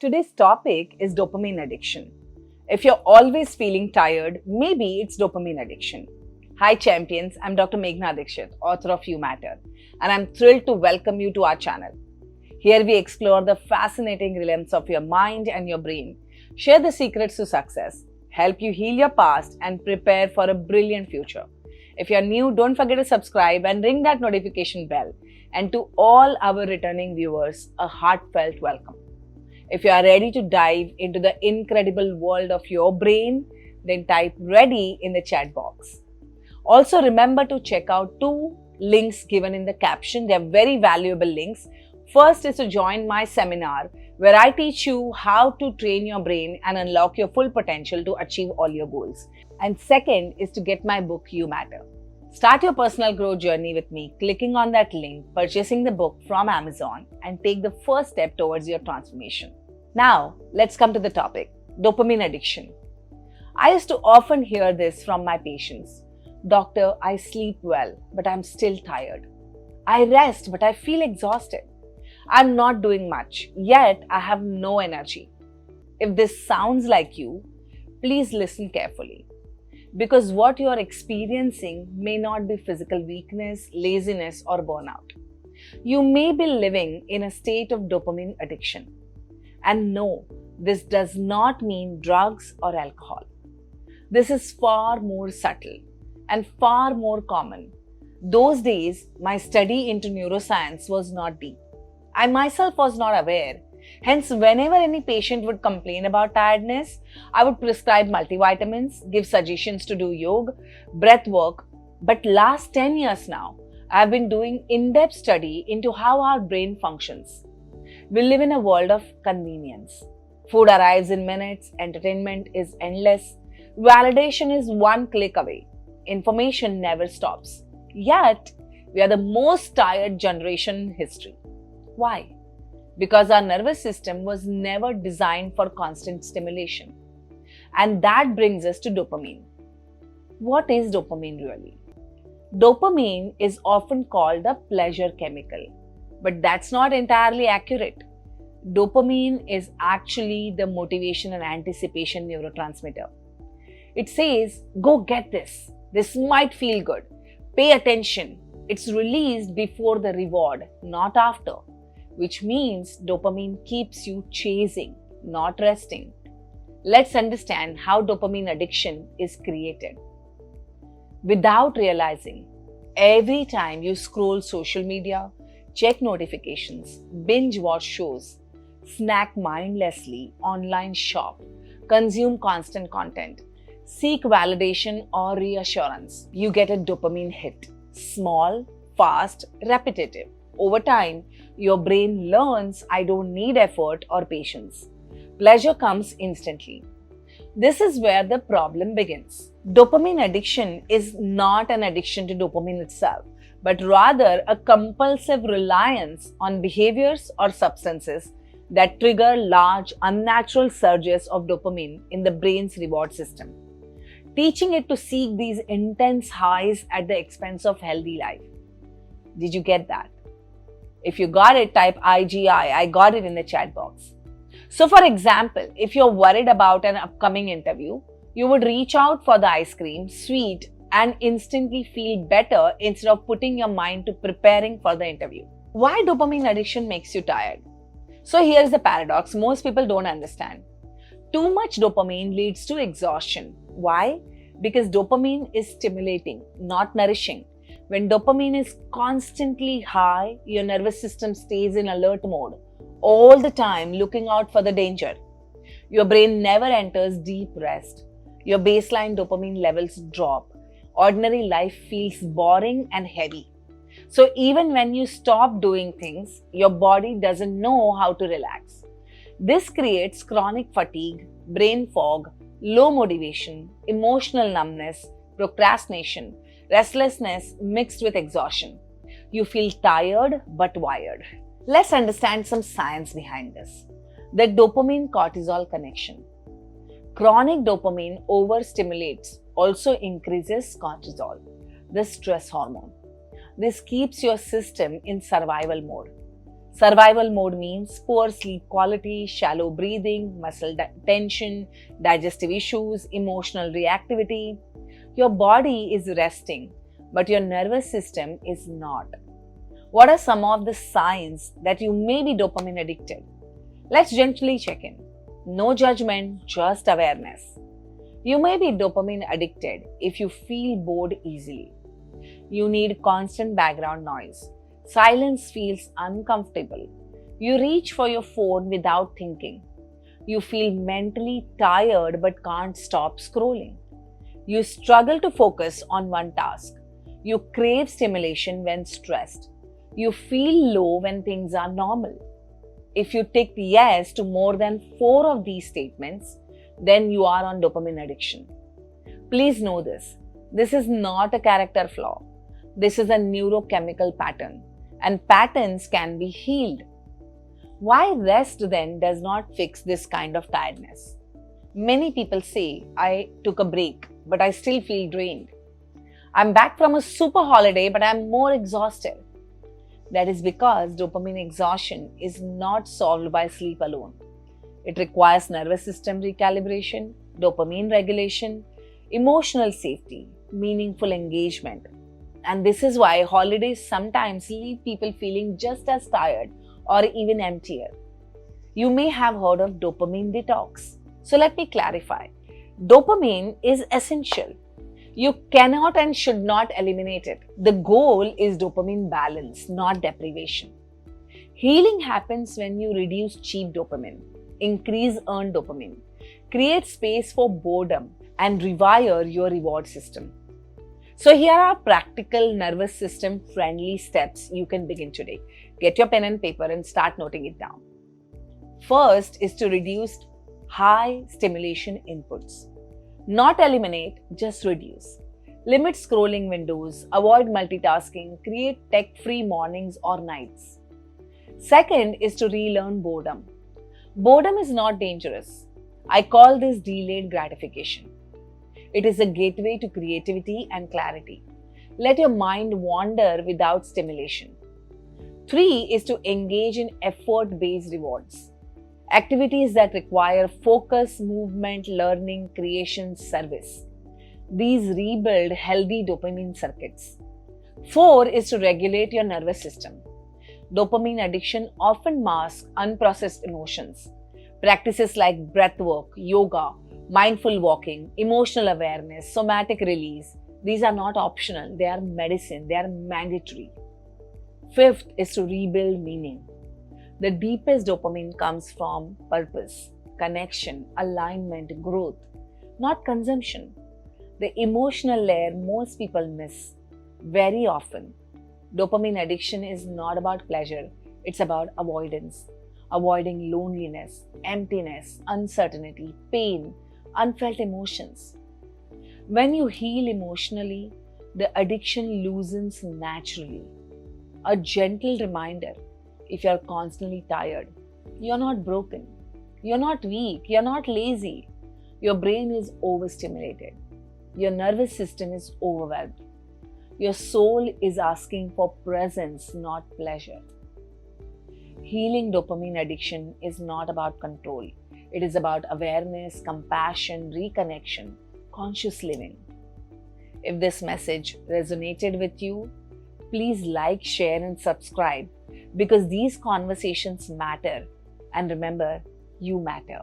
Today's topic is dopamine addiction. If you're always feeling tired, maybe it's dopamine addiction. Hi champions, I'm Dr. Meghana Dikshit, author of You Matter, and I'm thrilled to welcome you to our channel. Here we explore the fascinating realms of your mind and your brain, share the secrets to success, help you heal your past, and prepare for a brilliant future. If you're new, don't forget to subscribe and ring that notification bell. And to all our returning viewers, a heartfelt welcome. If you are ready to dive into the incredible world of your brain, then type ready in the chat box. Also remember to check out two links given in the caption. They are very valuable links. First is to join my seminar where I teach you how to train your brain and unlock your full potential to achieve all your goals. And second is to get my book You Matter. Start your personal growth journey with me clicking on that link, purchasing the book from Amazon, and take the first step towards your transformation. Now, let's come to the topic, dopamine addiction. I used to often hear this from my patients. Doctor, I sleep well, but I'm still tired. I rest, but I feel exhausted. I'm not doing much, yet I have no energy. If this sounds like you, please listen carefully. Because what you are experiencing may not be physical weakness, laziness, or burnout. You may be living in a state of dopamine addiction. And no, this does not mean drugs or alcohol. This is far more subtle and far more common. Those days, my study into neuroscience was not deep. I myself was not aware. Hence, whenever any patient would complain about tiredness, I would prescribe multivitamins, give suggestions to do yoga, breath work. But last 10 years now, I have been doing in-depth study into how our brain functions. We live in a world of convenience. Food arrives in minutes, entertainment is endless, validation is one click away, information never stops. Yet, we are the most tired generation in history. Why? Because our nervous system was never designed for constant stimulation. And that brings us to dopamine. What is dopamine really? Dopamine is often called the pleasure chemical, but that's not entirely accurate. Dopamine is actually the motivation and anticipation neurotransmitter. It says, go get this. This might feel good. Pay attention. It's released before the reward, not after. Which means dopamine keeps you chasing, not resting. Let's understand how dopamine addiction is created. Without realizing, every time you scroll social media, check notifications, binge watch shows, snack mindlessly, online shop, consume constant content, seek validation or reassurance, you get a dopamine hit. Small, fast, repetitive. Over time, your brain learns I don't need effort or patience. Pleasure comes instantly. This is where the problem begins. Dopamine addiction is not an addiction to dopamine itself, but rather a compulsive reliance on behaviors or substances that trigger large unnatural surges of dopamine in the brain's reward system, teaching it to seek these intense highs at the expense of healthy life. Did you get that? If you got it, type IGI. I got it in the chat box. So for example, if you're worried about an upcoming interview, you would reach out for the ice cream, sweet, and instantly feel better instead of putting your mind to preparing for the interview. Why dopamine addiction makes you tired? So here's the paradox most people don't understand. Too much dopamine leads to exhaustion. Why? Because dopamine is stimulating, not nourishing. When dopamine is constantly high, your nervous system stays in alert mode, all the time looking out for the danger. Your brain never enters deep rest. Your baseline dopamine levels drop. Ordinary life feels boring and heavy. So even when you stop doing things, your body doesn't know how to relax. This creates chronic fatigue, brain fog, low motivation, emotional numbness, procrastination, restlessness mixed with exhaustion. You feel tired but wired. Let's understand some science behind this. The dopamine-cortisol connection. Chronic dopamine overstimulates also increases cortisol, the stress hormone. This keeps your system in survival mode. Survival mode means poor sleep quality, shallow breathing, muscle tension, digestive issues, emotional reactivity. Your body is resting, but your nervous system is not. What are some of the signs that you may be dopamine addicted? Let's gently check in. No judgment, just awareness. You may be dopamine addicted if you feel bored easily. You need constant background noise. Silence feels uncomfortable. You reach for your phone without thinking. You feel mentally tired but can't stop scrolling. You struggle to focus on one task. You crave stimulation when stressed. You feel low when things are normal. If you tick yes to more than 4 of these statements, then you are on dopamine addiction. Please know this. This is not a character flaw. This is a neurochemical pattern, and patterns can be healed. Why rest then does not fix this kind of tiredness? Many people say, I took a break, but I still feel drained. I'm back from a super holiday, but I'm more exhausted. That is because dopamine exhaustion is not solved by sleep alone. It requires nervous system recalibration, dopamine regulation, emotional safety, meaningful engagement. And this is why holidays sometimes leave people feeling just as tired or even emptier. You may have heard of dopamine detox. So let me clarify. Dopamine is essential. You cannot and should not eliminate it. The goal is dopamine balance, not deprivation. Healing happens when you reduce cheap dopamine, increase earned dopamine, create space for boredom, and rewire your reward system. So here are practical nervous system friendly steps you can begin today. Get your pen and paper and start noting it down. First is to reduce high stimulation inputs. Not eliminate, just reduce. Limit scrolling windows, avoid multitasking, create tech-free mornings or nights. Second is to relearn boredom. Boredom is not dangerous. I call this delayed gratification. It is a gateway to creativity and clarity. Let your mind wander without stimulation. 3 is to engage in effort-based rewards. Activities that require focus, movement, learning, creation, service. These rebuild healthy dopamine circuits. 4 is to regulate your nervous system. Dopamine addiction often masks unprocessed emotions. Practices like breath work, yoga, mindful walking, emotional awareness, somatic release, these are not optional, they are medicine, they are mandatory. 5th is to rebuild meaning. The deepest dopamine comes from purpose, connection, alignment, growth, not consumption. The emotional layer most people miss very often. Dopamine addiction is not about pleasure, it's about avoidance. Avoiding loneliness, emptiness, uncertainty, pain, unfelt emotions. When you heal emotionally, the addiction loosens naturally. A gentle reminder. If you're constantly tired, you're not broken, you're not weak, you're not lazy. Your brain is overstimulated. Your nervous system is overwhelmed. Your soul is asking for presence, not pleasure. Healing dopamine addiction is not about control. It is about awareness, compassion, reconnection, conscious living. If this message resonated with you, please like, share, and subscribe because these conversations matter. And remember, you matter.